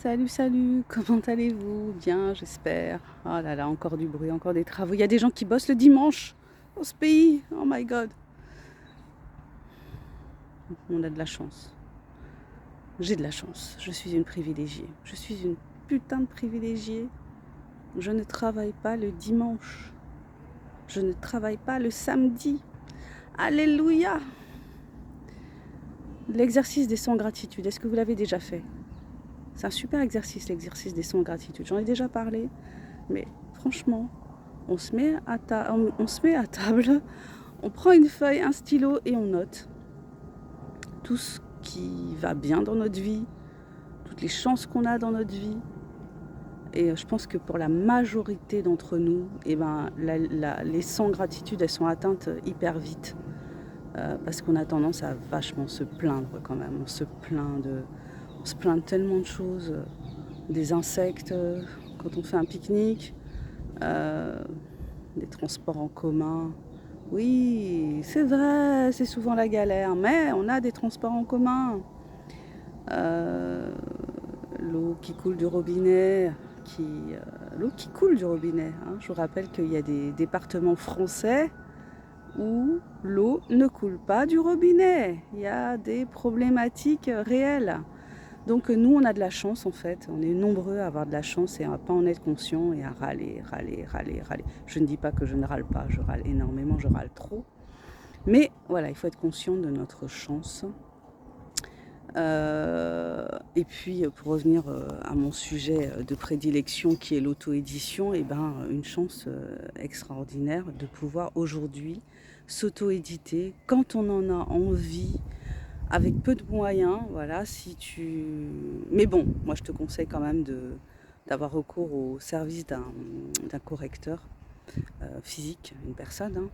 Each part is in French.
Salut, salut, comment allez-vous? Bien, j'espère. Oh là là, encore du bruit, encore des travaux. Il y a des gens qui bossent le dimanche dans ce pays. Oh my god. On a de la chance. J'ai de la chance. Je suis une privilégiée. Je suis une putain de privilégiée. Je ne travaille pas le dimanche. Je ne travaille pas le samedi. Alléluia. L'exercice des 100 gratitudes, est-ce que vous l'avez déjà fait? C'est un super exercice, l'exercice des 100 gratitudes. J'en ai déjà parlé, mais franchement, on se met à table, on prend une feuille, un stylo et on note tout ce qui va bien dans notre vie, toutes les chances qu'on a dans notre vie. Et je pense que pour la majorité d'entre nous, les 100 gratitudes, elles sont atteintes hyper vite. Parce qu'on a tendance à vachement se plaindre quand même. On se plaint de tellement de choses. Des insectes quand on fait un pique-nique, des transports en commun. Oui, c'est vrai, c'est souvent la galère, mais on a des transports en commun. L'eau qui coule du robinet, l'eau qui coule du robinet. Hein. Je vous rappelle qu'il y a des départements français où l'eau ne coule pas du robinet. Il y a des problématiques réelles. Donc nous, on a de la chance en fait. On est nombreux à avoir de la chance et à ne pas en être conscient et à râler. Je ne dis pas que je ne râle pas, je râle énormément, je râle trop. Mais voilà, il faut être conscient de notre chance. Et puis pour revenir à mon sujet de prédilection qui est l'auto-édition, une chance extraordinaire de pouvoir aujourd'hui s'auto-éditer quand on en a envie, avec peu de moyens, voilà, Mais bon, moi je te conseille quand même d'avoir recours au service d'un correcteur physique, une personne, hein.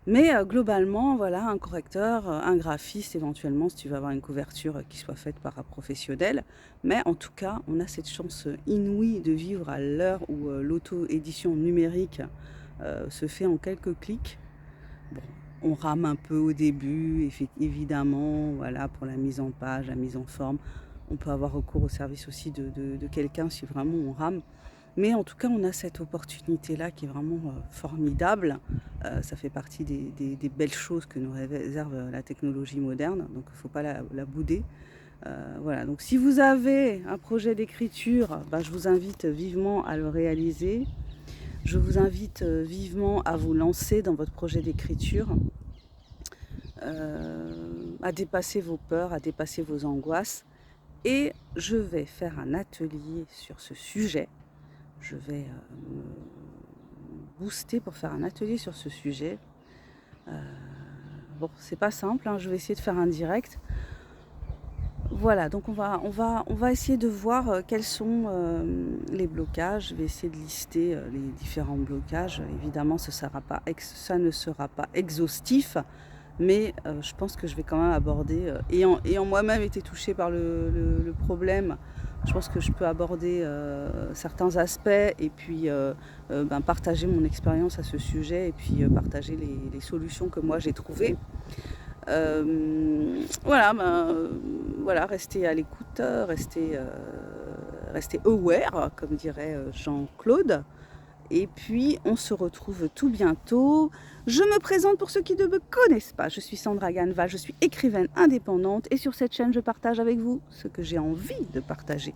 Mais globalement, voilà, un correcteur, un graphiste éventuellement, si tu veux avoir une couverture qui soit faite par un professionnel. Mais en tout cas, on a cette chance inouïe de vivre à l'heure où l'auto-édition numérique se fait en quelques clics. Bon, on rame un peu au début, évidemment, voilà, pour la mise en page, la mise en forme. On peut avoir recours au service aussi de quelqu'un si vraiment on rame. Mais en tout cas, on a cette opportunité-là qui est vraiment formidable. Ça fait partie des belles choses que nous réserve la technologie moderne, donc il ne faut pas la bouder. Voilà, donc si vous avez un projet d'écriture, je vous invite vivement à le réaliser. Je vous invite vivement à vous lancer dans votre projet d'écriture, à dépasser vos peurs, à dépasser vos angoisses. Et je vais faire un atelier sur ce sujet. Je vais me booster pour faire un atelier sur ce sujet. Bon, c'est pas simple, hein, je vais essayer de faire un direct. Voilà, donc on va essayer de voir quels sont les blocages. Je vais essayer de lister les différents blocages. Évidemment, ça ne sera pas exhaustif, mais je pense que je vais quand même aborder, ayant moi-même été touchée par le problème, je pense que je peux aborder certains aspects et puis partager mon expérience à ce sujet et puis partager les solutions que moi j'ai trouvées. Voilà, restez à l'écoute, restez aware, comme dirait Jean-Claude. Et puis, on se retrouve tout bientôt. Je me présente pour ceux qui ne me connaissent pas. Je suis Sandra Ganval, je suis écrivaine indépendante. Et sur cette chaîne, je partage avec vous ce que j'ai envie de partager.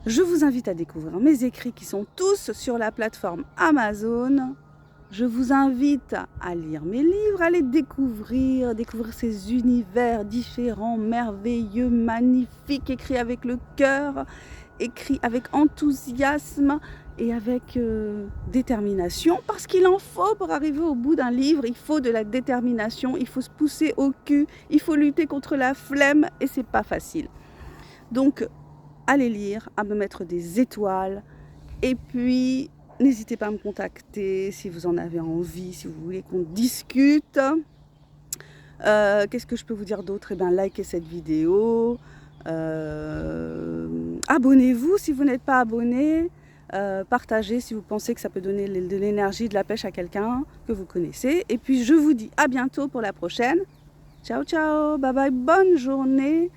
Je vous invite à découvrir mes écrits qui sont tous sur la plateforme Amazon. Je vous invite à lire mes livres, à les découvrir ces univers différents, merveilleux, magnifiques, écrits avec le cœur, écrits avec enthousiasme et avec détermination, parce qu'il en faut pour arriver au bout d'un livre. Il faut de la détermination, il faut se pousser au cul, il faut lutter contre la flemme et c'est pas facile. Donc, allez lire, à me mettre des étoiles et puis n'hésitez pas à me contacter si vous en avez envie, si vous voulez qu'on discute. Qu'est-ce que je peux vous dire d'autre? Likez cette vidéo. Abonnez-vous si vous n'êtes pas abonné. Partagez si vous pensez que ça peut donner de l'énergie, de la pêche à quelqu'un que vous connaissez. Et puis je vous dis à bientôt pour la prochaine. Ciao, ciao, bye bye, bonne journée.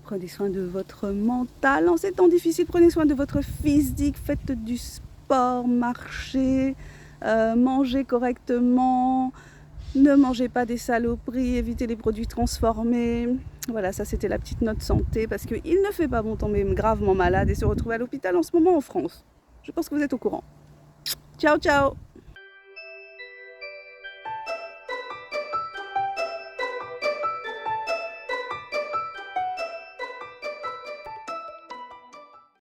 Prenez soin de votre mental en ces temps difficiles. Prenez soin de votre physique. Faites du sport, marchez, mangez correctement. Ne mangez pas des saloperies, évitez les produits transformés. Voilà, ça c'était la petite note santé parce qu'il ne fait pas bon tomber gravement malade et se retrouver à l'hôpital en ce moment en France. Je pense que vous êtes au courant. Ciao, ciao!